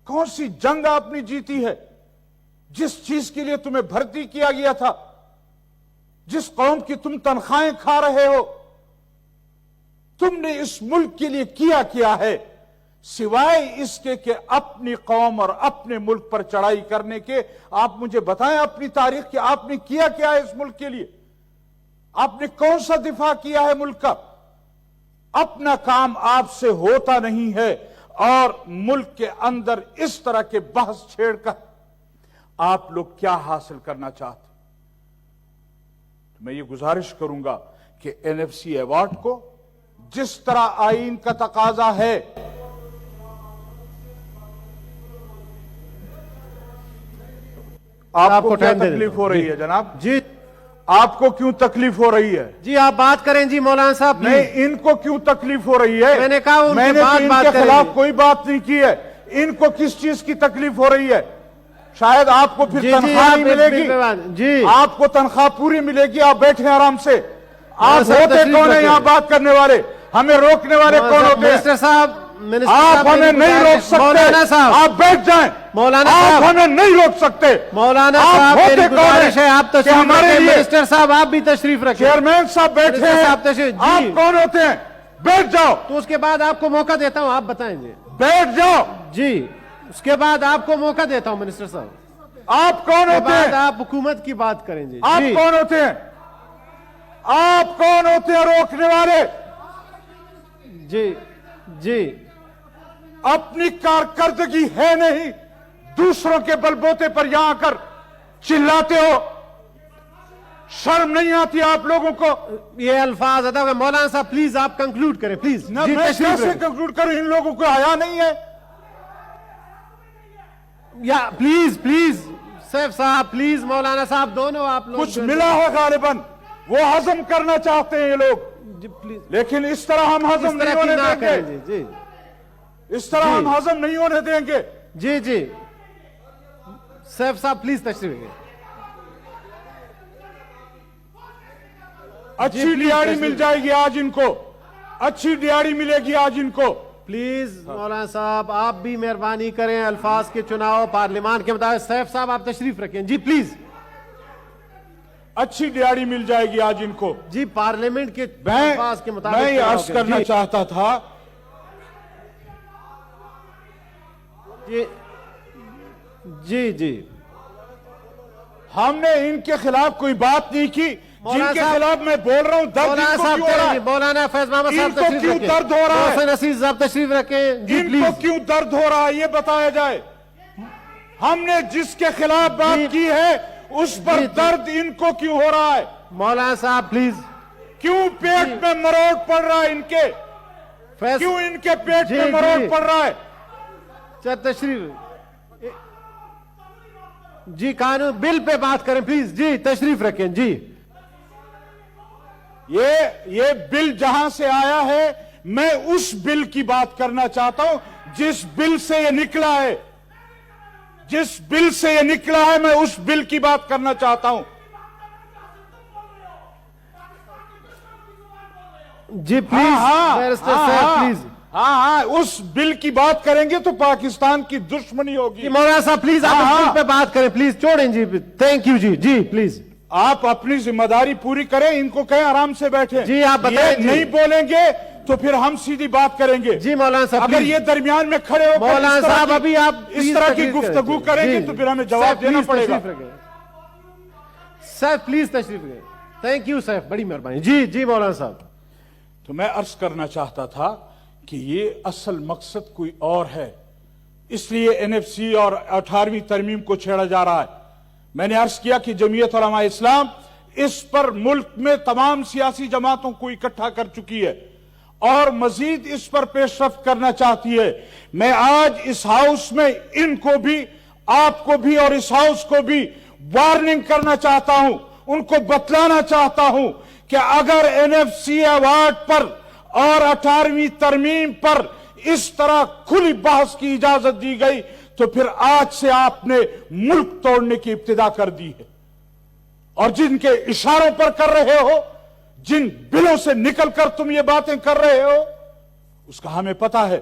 कौन सी जंग आपने जीती है? जिस चीज के लिए तुम्हें भर्ती किया गया था, जिस कौम की तुम तनख्वाहें खा रहे हो, तुमने इस मुल्क के लिए किया है सिवाय इसके कि अपनी कौम और अपने मुल्क पर चढ़ाई करने के? आप मुझे बताएं अपनी तारीख कि आपने किया क्या है इस मुल्क के लिए? आपने कौन सा दिफा किया है मुल्क का? अपना काम आपसे होता नहीं है और मुल्क के अंदर इस तरह के बहस छेड़कर आप लोग क्या हासिल करना चाहते? तो मैं ये गुजारिश करूंगा कि एनएफसी अवार्ड को जिस तरह आईन का तकाजा है, आपको क्या तकलीफ हो रही है जनाब? जी आपको क्यों तकलीफ हो रही है? जी आप बात करें जी मौलाना साहब। नहीं, इनको क्यों तकलीफ हो रही है? मैंने कहा उनके मैंने बाद तो इनके बात खिलाफ करेंगे। कोई बात नहीं की है। इनको किस चीज की तकलीफ हो रही है? शायद आपको फिर जी, तनख्वाह नहीं आप मिलेगी। जी आपको तनख्वाह पूरी मिलेगी, आप बैठे आराम से। आप सब होते तशरीफ कौन है रखें। यहाँ बात करने वाले? हमें रोकने वाले कौन होते हैं? मिनिस्टर साहब, आप हमें नहीं रोक सकते। मौलाना साहब, आप बैठ जाएं। मौलाना आप साहब, हमें नहीं रोक सकते। मौलाना आप साहब होते मेरी कौन है गुजारिश है आप कि तशरीफ हमारे रखें। लिए? मिनिस्टर साहब आप भी तशरीफ रखें। चेयरमैन साहब बैठे मिनिस्टर हैं, साहब तशरीफ जी। आप कौन होते हैं? बैठ जाओ। तो उसके बाद आपको मौका देता हूं, आप बताएं जी। बैठ जाओ। जी उसके बाद आपको मौका देता हूं मिनिस्टर साहब। आप कौन उसके होते बाद हैं? आप हुकूमत की बात करें जी। आप जी कौन होते हैं? आप कौन होते हैं रोकने वाले? जी जी अपनी कारकर्दगी है नहीं, दूसरों के बलबूते पर यहां आकर चिल्लाते हो। शर्म नहीं आती आप लोगों को? ये अल्फाज अदा हुए। मौलाना साहब प्लीज आप कंक्लूड करें प्लीज। ना जी मैं तशरीफ कैसे रखें। कंक्लूड करूं? इन लोगों को आया नहीं है। या प्लीज प्लीज सैफ साहब प्लीज मौलाना साहब दोनों आप लोग कुछ मिला है गालिबन, वो हजम करना चाहते हैं ये लोग, जी प्लीज लेकिन इस तरह हम हजम इस नहीं तरह की होने ना करें देंगे। जी जी इस तरह हम हजम नहीं होने देंगे। जी जी सैफ साहब प्लीज तशरीफ रखें। अच्छी please, दिहाड़ी तशरीफ। मिल जाएगी आज इनको, अच्छी दिहाड़ी मिलेगी आज इनको। प्लीज मौलाना साहब आप भी मेहरबानी करें, अल्फाज के चुनाव पार्लियामान के मुताबिक। सैफ साहब आप तशरीफ रखें जी प्लीज। अच्छी दिहाड़ी मिल जाएगी आज इनको। जी पार्लियामेंट के अल्फाज के मुताबिक मैं ये चुनाव अर्ज के। करना जी, चाहता था, जी जी जी हमने इनके खिलाफ कोई बात नहीं की। मौलाना जिनके साहब- खिलाफ मैं बोल रहा हूं, दर्द मौलाना इनको साहब क्यों हो रहा है? मौलाना फैज मोहम्मद साहब इनको तशरीफ क्यों रखें। दर्द हो रहा है? मोहसिन असीस साहब तशरीफ रखें जी इनको प्लीज। क्यों दर्द हो रहा है ये बताया जाए। हमने जिसके खिलाफ बात जी। की है उस पर जी। दर्द इनको क्यों हो रहा है? मौलाना साहब प्लीज। क्यों पेट में मरोड़ पड़ रहा है इनके? फैज क्यों इनके पेट जी, में मरोड़ जी। पड़ रहा है? तशरीफ जी कानून बिल पे बात करें प्लीज। जी तशरीफ रखें जी। ये बिल जहां से आया है, मैं उस बिल की बात करना चाहता हूं जिस बिल से ये निकला है। जिस बिल से ये निकला है, मैं उस बिल की बात करना चाहता हूं। जी प्लीज बैरिस्टर साहब प्लीज। हाँ, उस बिल की बात करेंगे तो पाकिस्तान की दुश्मनी होगी। मौलाना साहब प्लीज आप इस बिल पे बात करें प्लीज। छोड़ें जी। थैंक यू जी। जी प्लीज आप अपनी जिम्मेदारी पूरी करें, इनको कहें आराम से बैठे। जी, आप बताएं ये जी। नहीं बोलेंगे तो फिर हम सीधी बात करेंगे। जी मौलाना साहब अगर प्लीज। ये दरमियान में खड़े हो मौलाना साहब अभी आप इस तरह की गुफ्तगू करेंगे तो फिर हमें जवाब देना पड़ेगा। सैफ प्लीज तशरीफ रखें। थैंक यू सैफ, बड़ी मेहरबानी। जी जी मौलाना साहब। तो मैं अर्ज करना चाहता था कि ये असल मकसद कोई और है, इसलिए एनएफसी और 18वीं तरमीम को छेड़ा जा रहा है। मैंने अर्ज किया कि जमीयत उलमा इस्लाम इस पर मुल्क में तमाम सियासी जमातों को इकट्ठा कर चुकी है और मजीद इस पर पेशरफ्त करना चाहती है। मैं आज इस हाउस में इनको भी, आपको भी और इस हाउस को भी वार्निंग करना चाहता हूं, उनको बतलाना चाहता हूं कि अगर एनएफसी अवार्ड पर और 18वीं तरमीम पर इस तरह खुली बहस की इजाजत दी गई तो फिर आज से आपने मुल्क तोड़ने की इब्तिदा कर दी है। और जिनके इशारों पर कर रहे हो, जिन बिलों से निकलकर तुम ये बातें कर रहे हो, उसका हमें पता है।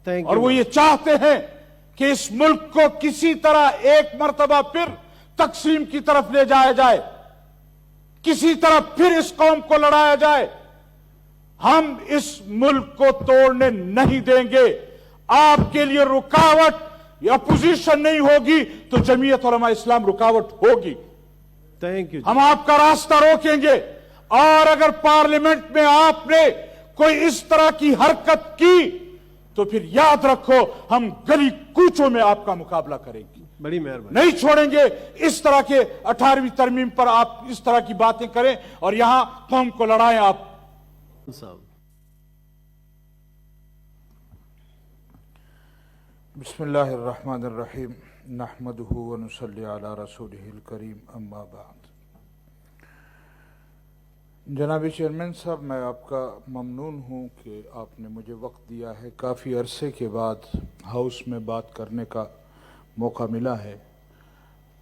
Thank और you, वो ये चाहते हैं کہ اس ملک کو کسی طرح ایک مرتبہ پھر تقسیم کی طرف لے جایا جائے, کسی طرح پھر اس قوم کو لڑایا جائے. ہم اس ملک کو توڑنے نہیں دیں گے. آپ کے لیے رکاوٹ یا اپوزیشن نہیں ہوگی تو جمعیت علماء اسلام رکاوٹ ہوگی. Thank you. ہم آپ کا راستہ روکیں گے, اور اگر پارلیمنٹ میں آپ نے کوئی اس طرح کی حرکت کی تو پھر یاد رکھو ہم گلی کوچوں میں آپ کا مقابلہ کریں گے. بڑی مہربانی. نہیں چھوڑیں گے. اس طرح کے 18ویں ترمیم پر آپ اس طرح کی باتیں کریں اور یہاں قوم کو لڑائیں آپ. صاحب بسم اللہ الرحمن الرحیم. نحمدہ ونصلی علی رسولہ الکریم. اما بعد. جناب چیئرمین صاحب, میں آپ کا ممنون ہوں کہ آپ نے مجھے وقت دیا ہے. کافی عرصے کے بعد ہاؤس میں بات کرنے کا موقع ملا ہے,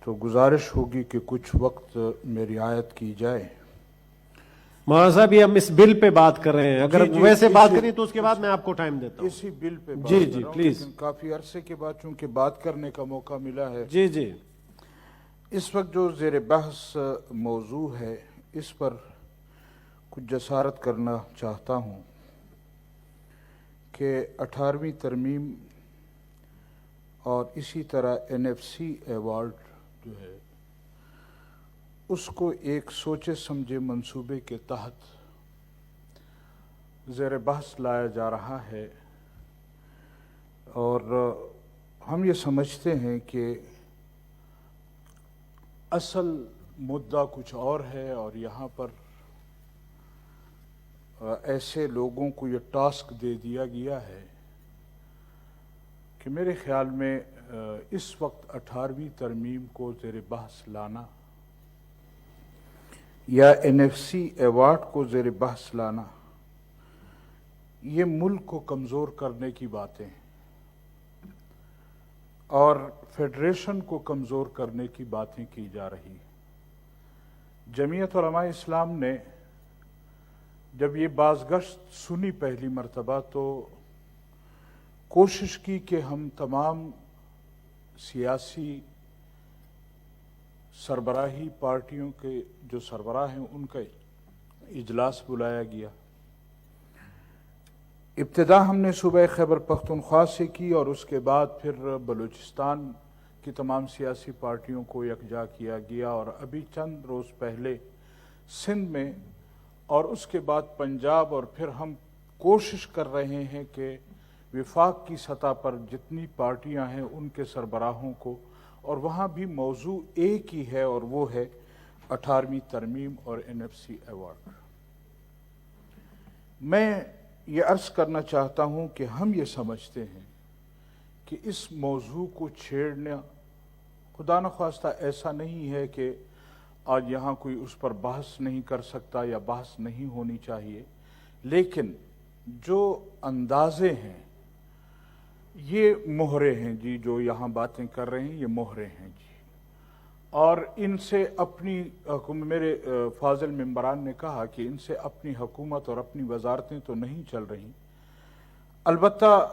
تو گزارش ہوگی کہ کچھ وقت میری رعایت کی جائے. مولانا صاحب, یہ ہم اس بل پہ بات کر رہے ہیں, اگر جی ویسے بات کریں تو اس کے بعد میں آپ کو ٹائم دیتا ہوں. اسی بل پہ بات جی کر جی رہا ہوں, پلیز. لیکن کافی عرصے کے بعد چونکہ بات کرنے کا موقع ملا ہے. جی جی. اس وقت جو زیر بحث موضوع ہے اس پر کچھ جسارت کرنا چاہتا ہوں کہ 18ویں ترمیم اور اسی طرح NFC ایوارڈ جو ہے اس کو ایک سوچے سمجھے منصوبے کے تحت زیر بحث لایا جا رہا ہے, اور ہم یہ سمجھتے ہیں کہ اصل مدعا کچھ اور ہے, اور یہاں پر ایسے لوگوں کو یہ ٹاسک دے دیا گیا ہے کہ میرے خیال میں اس وقت 18ویں ترمیم کو زیر بحث لانا یا NFC ایوارڈ کو زیر بحث لانا یہ ملک کو کمزور کرنے کی باتیں ہیں اور فیڈریشن کو کمزور کرنے کی باتیں کی جا رہی ہیں. جمعیت علماء اسلام نے جب یہ بازگشت سنی پہلی مرتبہ تو کوشش کی کہ ہم تمام سیاسی سربراہی پارٹیوں کے جو سربراہ ہیں ان کا اجلاس بلایا گیا. ابتدا ہم نے صوبہ خیبر پختونخوا سے کی اور اس کے بعد پھر بلوچستان کی تمام سیاسی پارٹیوں کو یکجا کیا گیا, اور ابھی چند روز پہلے سندھ میں, اور اس کے بعد پنجاب, اور پھر ہم کوشش کر رہے ہیں کہ وفاق کی سطح پر جتنی پارٹیاں ہیں ان کے سربراہوں کو, اور وہاں بھی موضوع ایک ہی ہے اور وہ ہے 18ویں ترمیم اور NFC ایوارڈ. میں یہ عرض کرنا چاہتا ہوں کہ ہم یہ سمجھتے ہیں کہ اس موضوع کو چھیڑنا خدا نخواستہ ایسا نہیں ہے کہ آج یہاں کوئی اس پر بحث نہیں کر سکتا یا بحث نہیں ہونی چاہیے, لیکن جو اندازے ہیں یہ مہرے ہیں جی, جو یہاں باتیں کر رہے ہیں یہ مہرے ہیں جی, اور ان سے اپنی میرے فاضل ممبران نے کہا کہ ان سے اپنی حکومت اور اپنی وزارتیں تو نہیں چل رہی. البتہ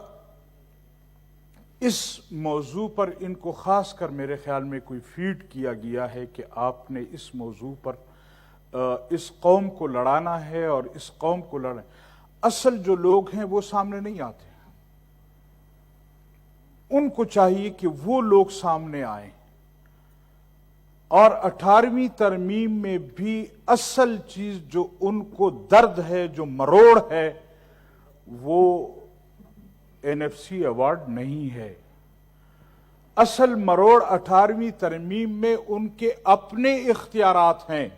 اس موضوع پر ان کو خاص کر میرے خیال میں کوئی فیڈ کیا گیا ہے کہ آپ نے اس موضوع پر اس قوم کو لڑانا ہے اور اس قوم کو لڑنا. اصل جو لوگ ہیں وہ سامنے نہیں آتے, ان کو چاہیے کہ وہ لوگ سامنے آئیں, اور 18ویں ترمیم میں بھی اصل چیز جو ان کو درد ہے, جو مروڑ ہے, وہ NFC ایوارڈ نہیں ہے. اصل مروڑ 18ویں ترمیم میں ان کے اپنے اختیارات ہیں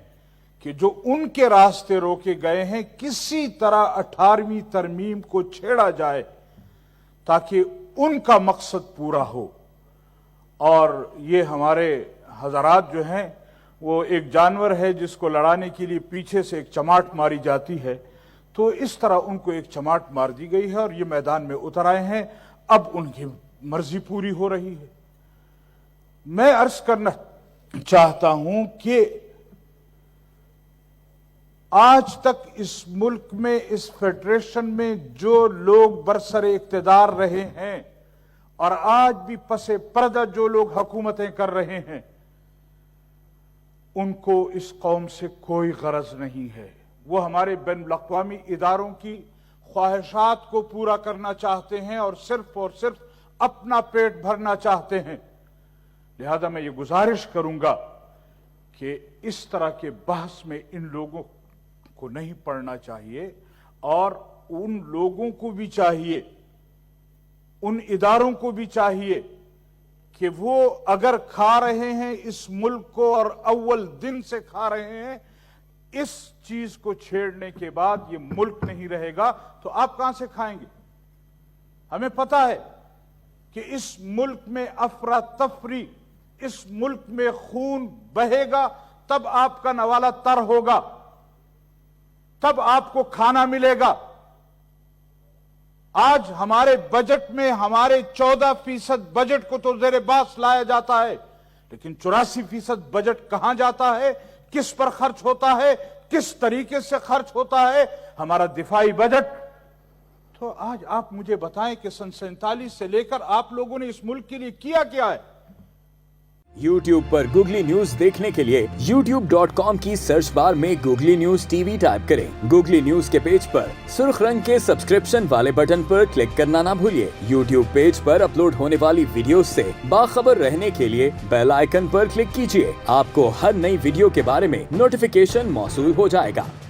کہ جو ان کے راستے روکے گئے ہیں. کسی طرح 18ویں ترمیم کو چھیڑا جائے تاکہ ان کا مقصد پورا ہو. اور یہ ہمارے حضرات جو ہیں وہ ایک جانور ہے جس کو لڑانے کے لیے پیچھے سے ایک چماٹ ماری جاتی ہے, تو اس طرح ان کو ایک چماٹ مار دی گئی ہے اور یہ میدان میں اتر آئے ہیں. اب ان کی مرضی پوری ہو رہی ہے. میں عرض کرنا چاہتا ہوں کہ آج تک اس ملک میں, اس فیڈریشن میں جو لوگ برسر اقتدار رہے ہیں और आज भी पसे पर्दा जो लोग हुकूमतें कर रहे हैं, उनको इस कौम से कोई गरज नहीं है। वो हमारे बैन अक़वामी इदारों की ख्वाहिशात को पूरा करना चाहते हैं और सिर्फ अपना पेट भरना चाहते हैं। लिहाजा मैं ये गुजारिश करूंगा कि इस तरह के बहस में इन लोगों को नहीं पड़ना चाहिए और उन लोगों को भी चाहिए, उन इदारों को भी चाहिए कि वो अगर खा रहे हैं इस मुल्क को और अव्वल दिन से खा रहे हैं, इस चीज को छेड़ने के बाद ये मुल्क नहीं रहेगा तो आप कहां से खाएंगे? हमें पता है कि इस मुल्क में अफरा तफरी, इस मुल्क में खून बहेगा, तब आपका नवाला तर होगा, तब आपको खाना मिलेगा। आज हमारे बजट में हमारे 14% बजट को तो जेर बास लाया जाता है, लेकिन 84% बजट कहां जाता है, किस पर खर्च होता है, किस तरीके से खर्च होता है? हमारा दिफाई बजट। तो आज आप मुझे बताएं कि सन 47 से लेकर आप लोगों ने इस मुल्क के लिए किया क्या है? YouTube पर गूगली न्यूज देखने के लिए youtube.com की सर्च बार में गूगली न्यूज टीवी टाइप करें। गूगली न्यूज के पेज पर सुर्ख रंग के सब्सक्रिप्शन वाले बटन पर क्लिक करना ना भूलिए। YouTube पेज पर अपलोड होने वाली वीडियो से बाखबर रहने के लिए बेल आइकन पर क्लिक कीजिए। आपको हर नई वीडियो के बारे में नोटिफिकेशन मौसूल हो जाएगा।